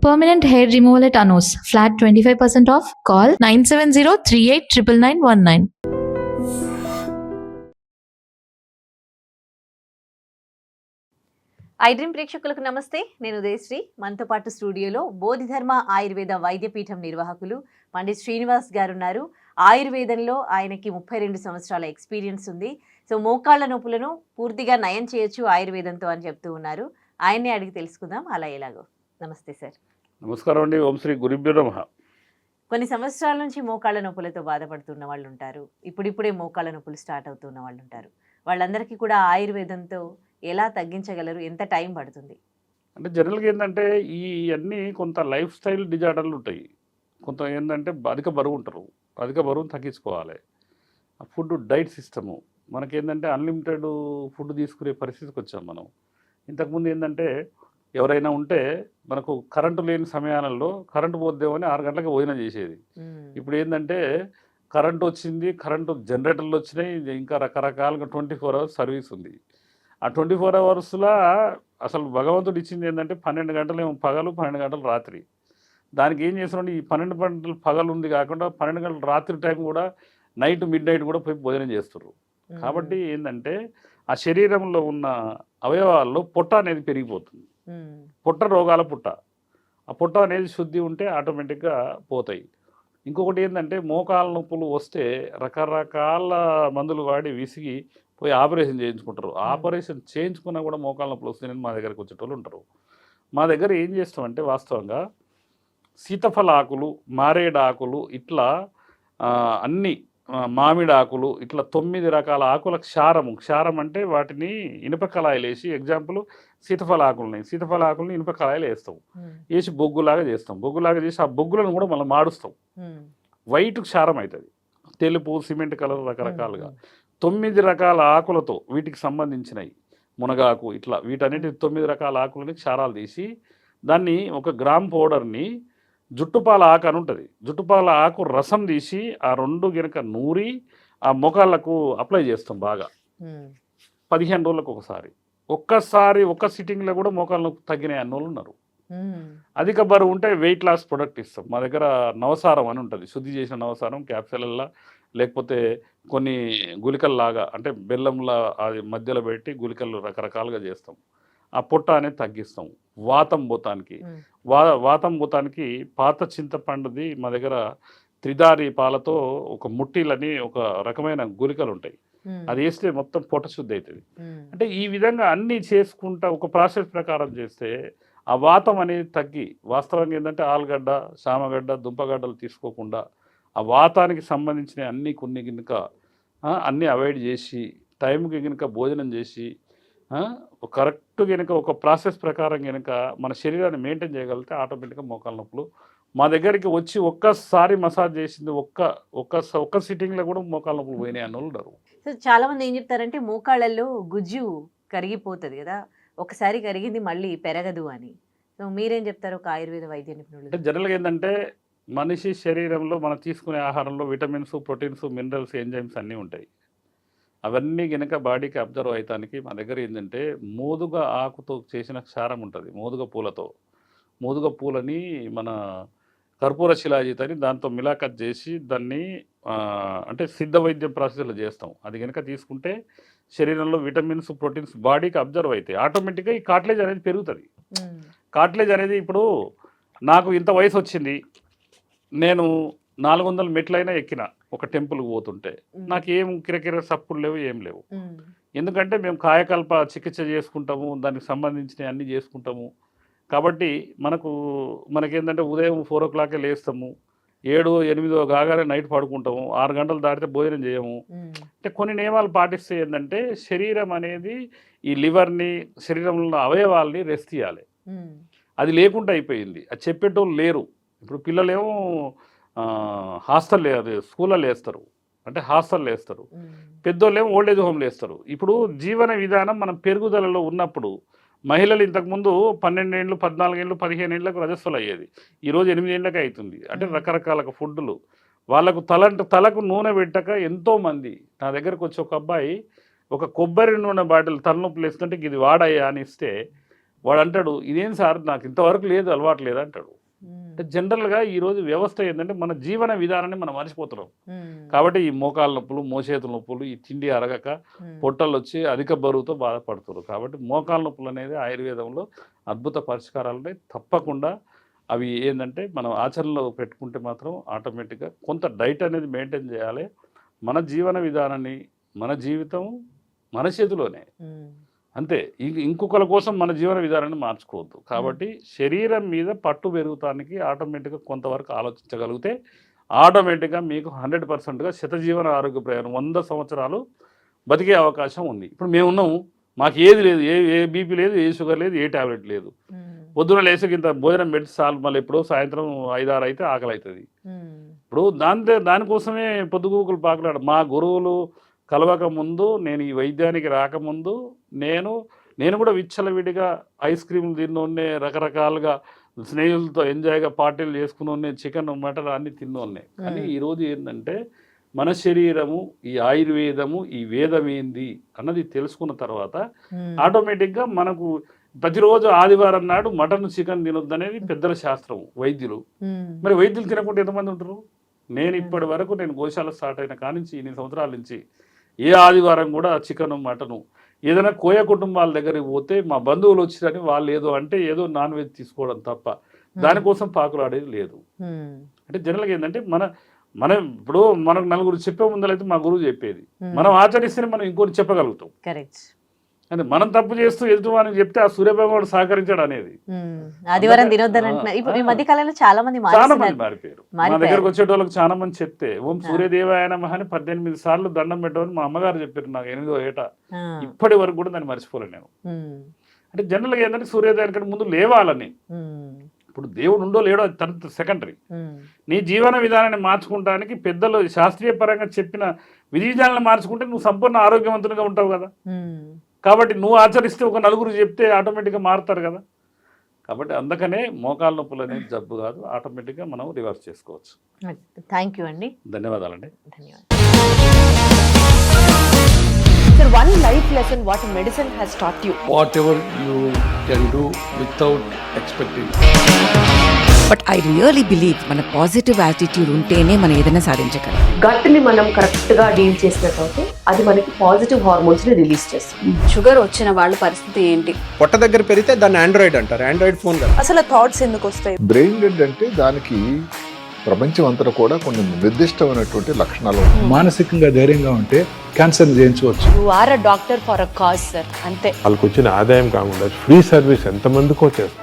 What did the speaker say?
Permanent hair removal at Anos. Flat 25% off. Call 970-389919. IDream ప్రేక్షకులకు నమస్తే. నేను ఉదయశ్రీ. మనతో పాటు స్టూడియోలో బోధిధర్మ ఆయుర్వేద వైద్యపీఠం నిర్వాహకులు పండిత్ శ్రీనివాస్ గారు ఉన్నారు. ఆయుర్వేదంలో ఆయనకి 32 సంవత్సరాల ఎక్స్పీరియన్స్ ఉంది. సో మోకాళ్ళ నొప్పులను పూర్తిగా నయం చేయొచ్చు ఆయుర్వేదంతో అని చెప్తూ ఉన్నారు. ఆయన్నే అడిగి తెలుసుకుందాం అలా ఎలాగో. నమస్తే సార్. నమస్కారం అండి. ఓం శ్రీ గురుభ్యో నమః. కొన్ని సంవత్సరాల నుంచి మోకాళ్ళ నొప్పులతో బాధపడుతున్న వాళ్ళు ఉంటారు. ఇప్పుడిప్పుడే మోకాళ్ళ నొప్పులు స్టార్ట్ అవుతున్న వాళ్ళు ఉంటారు. వాళ్ళందరికీ కూడా ఆయుర్వేదంతో ఎలా తగ్గించగలరు? ఎంత టైం పడుతుంది? అంటే జనరల్గా ఏంటంటే ఈ అన్నీ కొంత లైఫ్ స్టైల్ డిజార్డర్లు ఉంటాయి. కొంత ఏంటంటే అధిక బరువు ఉంటారు. అధిక బరువును తగ్గించుకోవాలి. ఫుడ్ డైట్ సిస్టము మనకేంటంటే అన్లిమిటెడ్ ఫుడ్ తీసుకునే పరిస్థితికి వచ్చాం మనం. ఇంతకుముందు ఏంటంటే ఎవరైనా ఉంటే మనకు కరెంటు లేని సమయాలలో కరెంటు పోద్దేమని 6 గంటలకు భోజనం చేసేది. ఇప్పుడు ఏంటంటే కరెంటు వచ్చింది, కరెంటు జనరేటర్లు వచ్చినాయి, ఇంకా రకరకాలుగా 24 అవర్స్ సర్వీస్ ఉంది. ఆ 24 అవర్స్లో అసలు భగవంతుడు ఇచ్చింది ఏంటంటే 12 గంటలు పగలు, 12 గంటలు రాత్రి. దానికి ఏం చేస్తున్నాడు, ఈ 12 గంటలు పగలు ఉంది కాకుండా 12 గంటల రాత్రి టైం కూడా నైట్ మిడ్ నైట్ కూడా పోయి భోజనం చేస్తున్నారు. కాబట్టి ఏంటంటే ఆ శరీరంలో ఉన్న అవయవాల్లో పొట్ట అనేది పెరిగిపోతుంది. పొట్ట రోగాల పుట్ట. ఆ పొట్ట అనేది శుద్ధి ఉంటే ఆటోమేటిక్గా పోతాయి. ఇంకొకటి ఏంటంటే మోకాళ్ళ నొప్పులు వస్తే రకరకాల మందులు వాడి విసిగి పోయి ఆపరేషన్ చేయించుకుంటారు. ఆపరేషన్ చేయించుకున్నా కూడా మోకాళ్ళ నొప్పులు వస్తాయని మా దగ్గరకు వచ్చేటోళ్ళు ఉంటారు. మా దగ్గర ఏం చేస్తామంటే వాస్తవంగా సీతఫల ఆకులు, మారేడు ఆకులు, ఇట్లా అన్ని మామిడి ఆకులు, ఇట్లా 9 రకాల ఆకుల క్షారం అంటే వాటిని ఇనుప కళాయిలు వేసి, ఎగ్జాంపుల్ సీతఫల ఆకులున్నాయి, సీతఫల ఆకులని ఇనుప కళాయిలు వేస్తాం, వేసి బొగ్గులాగా చేస్తాం. బొగ్గులాగా చేసి ఆ బొగ్గులను కూడా మళ్ళీ మాడుస్తాం. వైట్ క్షారం అవుతుంది, తెలుపు, సిమెంట్ కలర్ రకరకాలుగా 9 రకాల ఆకులతో వీటికి సంబంధించినవి, మునగాకు, ఇట్లా వీటన్నిటి 9 రకాల ఆకులని క్షారాలు తీసి దాన్ని ఒక గ్రామ్ పౌడర్ని జుట్టుపాల ఆకు అని ఉంటుంది, జుట్టుపాల ఆకు రసం తీసి ఆ 2 గినక నూరి ఆ మొఖాలకు అప్లై చేస్తాం. బాగా 15 రోజులకు ఒక్కసారి ఒక్క సిట్టింగ్లో కూడా మోకాళ్ళను తగ్గినాయి అన్నోళ్ళు ఉన్నారు. అధిక బరువు ఉంటే వెయిట్ లాస్ ప్రొడక్ట్ ఇస్తాం. మా దగ్గర నవసారం అని ఉంటుంది, శుద్ధి చేసిన నవసారం క్యాప్సూల్లా, లేకపోతే కొన్ని గుళికల్లాగా అంటే బెల్లంలా అది మధ్యలో పెట్టి గుళికలు రకరకాలుగా చేస్తాం. ఆ పొట్ట అనేది తగ్గిస్తాం. వాతం భూతానికి పాత చింతపండుది మా దగ్గర త్రిదారి పాలతో ఒక ముట్టిలని ఒక రకమైన గుళికలు ఉంటాయి, అది వేస్తే మొత్తం పొట్ట శుద్ధి అవుతుంది. అంటే ఈ విధంగా అన్నీ చేసుకుంటా ఒక ప్రాసెస్ ప్రకారం చేస్తే ఆ వాతం అనేది తగ్గి, వాస్తవంగా ఏంటంటే ఆలుగడ్డ, శామగడ్డ, దుంపగడ్డలు తీసుకోకుండా ఆ వాతానికి సంబంధించిన అన్నీ కొన్ని గినక అన్నీ అవాయిడ్ చేసి టైంకి గినక భోజనం చేసి కరెక్ట్ గినక ఒక ప్రాసెస్ ప్రకారం గినక మన శరీరాన్ని మెయింటైన్ చేయగలిగితే ఆటోమేటిక్గా మోకాళ్ళ నొప్పులు మా దగ్గరికి వచ్చి ఒక్కసారి మసాజ్ చేసింది ఒక్క సిట్టింగ్లో కూడా మోకాళ్ళ నొప్పులు పోయినాయి అన్న వాళ్ళు ఉన్నారు. సో చాలా మంది ఏం చెప్తారంటే మోకాళ్ళల్లో గుజ్జు కరిగిపోతుంది కదా, ఒకసారి కరిగింది మళ్ళీ పెరగదు అని. సో మీరేం చెప్తారు ఒక ఆయుర్వేద వైద్య నిపుణులు? అంటే జనరల్గా ఏంటంటే మనిషి శరీరంలో మనం తీసుకునే ఆహారంలో విటమిన్స్, ప్రోటీన్స్, మినరల్స్, ఎంజైమ్స్ అన్నీ ఉంటాయి. అవన్నీ కనుక బాడీకి అబ్జర్వ్ అవుతానికి మా దగ్గర ఏంటంటే మోదుగ ఆకుతో చేసిన క్షారం ఉంటుంది, మోదుగ పూలని మన కర్పూర శిలాజిత్ అని దాంతో మిలాఖత్ చేసి దాన్ని అంటే సిద్ధ వైద్యం ప్రాసెస్లో చేస్తాం. అది కనుక తీసుకుంటే శరీరంలో విటమిన్స్, ప్రోటీన్స్ బాడీకి అబ్జర్వ్ అవుతాయి. ఆటోమేటిక్గా ఈ కార్టిలేజ్ అనేది పెరుగుతుంది. కార్టిలేజ్ అనేది ఇప్పుడు నాకు ఇంత వయసు వచ్చింది, నేను 400 మెట్లైనా ఎక్కిన ఒక టెంపుల్కి పోతుంటే నాకు ఏం కిరకిర సప్పులు లేవు, ఏం లేవు. ఎందుకంటే మేము కాయకల్ప చికిత్స చేసుకుంటాము, దానికి సంబంధించిన అన్నీ చేసుకుంటాము. కాబట్టి మనకేంటంటే ఉదయం 4 o'clock లేస్తాము, 7, 8 కాగానే నైట్ పడుకుంటాము, 6 గంటలు దాటితే భోజనం చేయము. అంటే కొన్ని నియమాలు పాటిస్తే ఏంటంటే శరీరం అనేది ఈ లివర్ని, శరీరంలో ఉన్న అవయవాల్ని రెస్ట్ ఇవ్వాలి. అది లేకుండా అయిపోయింది, అది చెప్పేటోళ్ళు లేరు. ఇప్పుడు పిల్లలేమో స్కూల్లో వేస్తారు, అంటే హాస్టల్లో వేస్తారు, పెద్దోళ్ళు ఏమో ఓల్డేజ్ హోమ్లో వేస్తారు. ఇప్పుడు జీవన విధానం మనం పెరుగుదలలో ఉన్నప్పుడు మహిళలు ఇంతకుముందు 12 ఏళ్ళు, 14 ఏళ్ళు, 15 ఏళ్ళకు రజస్సులు అయ్యేది, ఈరోజు 8 ఏళ్ళకే అవుతుంది. అంటే రకరకాల ఫుడ్లు వాళ్ళకు తలకు నూనె పెట్టక ఎంతోమంది నా దగ్గరకు వచ్చి ఒక అబ్బాయి ఒక కొబ్బరి నూనె బాటిల్ తలనొప్పులు వేస్తుంటే ఇది వాడయ్యా అని ఇస్తే వాడు అంటాడు ఇదేం సార్ నాకు ఇంతవరకు లేదు అలవాటు లేదు అంటాడు. అంటే జనరల్గా ఈరోజు వ్యవస్థ ఏంటంటే మన జీవన విధానాన్ని మనం మర్చిపోతున్నాం. కాబట్టి ఈ మోకాళ్ళ నొప్పులు, మోచేతుల నొప్పులు, ఈ తిండి అరగక పొట్టలు వచ్చి అధిక బరువుతో బాధపడుతున్నారు. కాబట్టి మోకాళ్ళ నొప్పులు అనేది ఆయుర్వేదంలో అద్భుత పరిష్కారాలు ఉన్నాయి. తప్పకుండా అవి ఏంటంటే మనం ఆచరణలో పెట్టుకుంటే మాత్రం ఆటోమేటిక్గా కొంత డైట్ అనేది మెయింటైన్ చేయాలి. మన జీవన విధానాన్ని, మన జీవితం మన చేతిలోనే, అంతే. ఇంకొకరి కోసం మన జీవన విధానాన్ని మార్చుకోవద్దు. కాబట్టి శరీరం మీద పట్టు పెరుగుతానికి ఆటోమేటిక్గా కొంతవరకు ఆలోచించగలిగితే ఆటోమేటిక్గా మీకు 100%గా శతజీవన ఆరోగ్య ప్రయాణం 100 సంవత్సరాలు బతికే అవకాశం ఉంది. ఇప్పుడు మేము ఉన్నాము, మాకు ఏది లేదు, ఏ బీపీ లేదు, ఏ షుగర్ లేదు, ఏ టాబ్లెట్ లేదు. పొద్దున లేసి ఇంత భోజనం పెట్టి చాలు, మళ్ళీ ఎప్పుడో సాయంత్రం 5-6 అయితే ఆకలి అవుతుంది. ఇప్పుడు దానికోసమే పొద్దుగూకులు పాకులాడు. మా గురువులు కలవక ముందు, నేను ఈ వైద్యానికి రాకముందు నేను కూడా విచ్చలవిడిగా ఐస్ క్రీమ్లు తిన్నోన్నే, రకరకాలుగా స్నేహితులతో ఎంజాయ్గా పార్టీలు చేసుకుని చికెన్ మటన్ అన్నీ తిన్నోన్నే. కానీ ఈరోజు ఏంటంటే మన శరీరము, ఈ ఆయుర్వేదము, ఈ వేదం ఏంది అన్నది తెలుసుకున్న తర్వాత ఆటోమేటిక్గా మనకు ప్రతిరోజు ఆదివారం నాడు మటన్ చికెన్ తినొద్దు అనేది పెద్దల శాస్త్రం, వైద్యులు. మరి వైద్యులు తినకుండా ఎంతమంది ఉంటారు? నేను ఇప్పటి వరకు నేను గోశాల స్టార్ట్ అయిన కానించి 8 సంవత్సరాల నుంచి ఏ ఆదివారం కూడా చికెను మటను, ఏదైనా కోయ కుటుంబాల దగ్గరికి పోతే మా బంధువులు వచ్చిరని వాళ్ళు ఏదో నాన్ వెజ్ తీసుకోవడం తప్ప దానికోసం పాకులాడేది లేదు. అంటే జనరల్గా ఏంటంటే మనం ఇప్పుడు మనకు నలుగురు చెప్పే ముందరైతే మా గురువు చెప్పేది, మనం ఆచరిస్తేనే మనం ఇంకోటి చెప్పగలుగుతాం. కరెక్ట్. అంటే మనం తప్పు చేస్తూ ఎదుటివానికి చెప్తే ఆ సూర్యభగవానుడు సహకరించాడు అనేది. ఆదివారం తినొద్దని అంటున్నారు. ఇప్పుడు ఈ మధ్య కాలంలో చాలా మంది మారిపోయారు. మా దగ్గరకు వచ్చేటోళ్ళకి చాలా మంది చెప్తే ఓం సూర్యదేవాయ నమః అని 18 సార్లు దండం పెట్టమని మా అమ్మగారు చెప్పారు నాకు 8వ ఏట. ఇప్పటి వరకు కూడా దాన్ని మర్చిపోలేను నేను. అంటే జనరల్గా ఏంటంటే సూర్యోదయానికి ముందు లేవాలని. ఇప్పుడు దేవుడు ఉండో లేడో అది తన సెకండరీ. నీ జీవన విధానాన్ని మార్చుకుంటానికి పెద్దలు శాస్త్రీయ పరంగా చెప్పిన విధి విధానాలను మార్చుకుంటే నువ్వు సంపూర్ణ ఆరోగ్యవంతునిగా ఉంటావు కదా. కాబట్టి నువ్వు ఆచరిస్తే ఒక నలుగురు చెప్తే ఆటోమేటిక్గా మారుతారు కదా. కాబట్టి అందుకనే మోకాళ్ళ నొప్పులు అనేది జబ్బు కాదు, ఆటోమేటిక్గా మనం రివర్స్ చేసుకోవచ్చు. థ్యాంక్ యూ అండి. ధన్యవాదాలండి. Sir, one life lesson what medicine has taught you. Whatever you can do without expecting. But I really believe మన పాజిటివ్ యాటిట్యూడ్ ఉంటేనే మనం ఏదైనా సాధించగలం. గట్ని మనం కరెక్ట్ గా డీల్ చేసినట్లయితే అది మనకి పాజిటివ్ హార్మోన్స్ ని రిలీజ్ చేస్తుంది. షుగర్ వచ్చిన వాళ్ళ పరిస్థితి ఏంటి? పొట్ట దగ్గర పెరిగితే దాన్ని ఆండ్రాయిడ్ అంటారు, ఆండ్రాయిడ్ ఫోన్ కదా. అసలు థాట్స్ ఎందుకు వస్తాయి? బ్రెయిన్ డెడ్ అంటే దానికి ప్రపంచం అంతా కూడా కొన్ని నిర్దిష్టమైనటువంటి లక్షణాలు. మానసికంగా ధైర్యంగా ఉంటే క్యాన్సర్ జయించవచ్చు. You are a doctor for a cause sir, అంతే. వాళ్ళకి వచ్చిన ఆదాయం కాకుండా ఫ్రీ సర్వీస్ ఎంతమందికో చేస్తారు.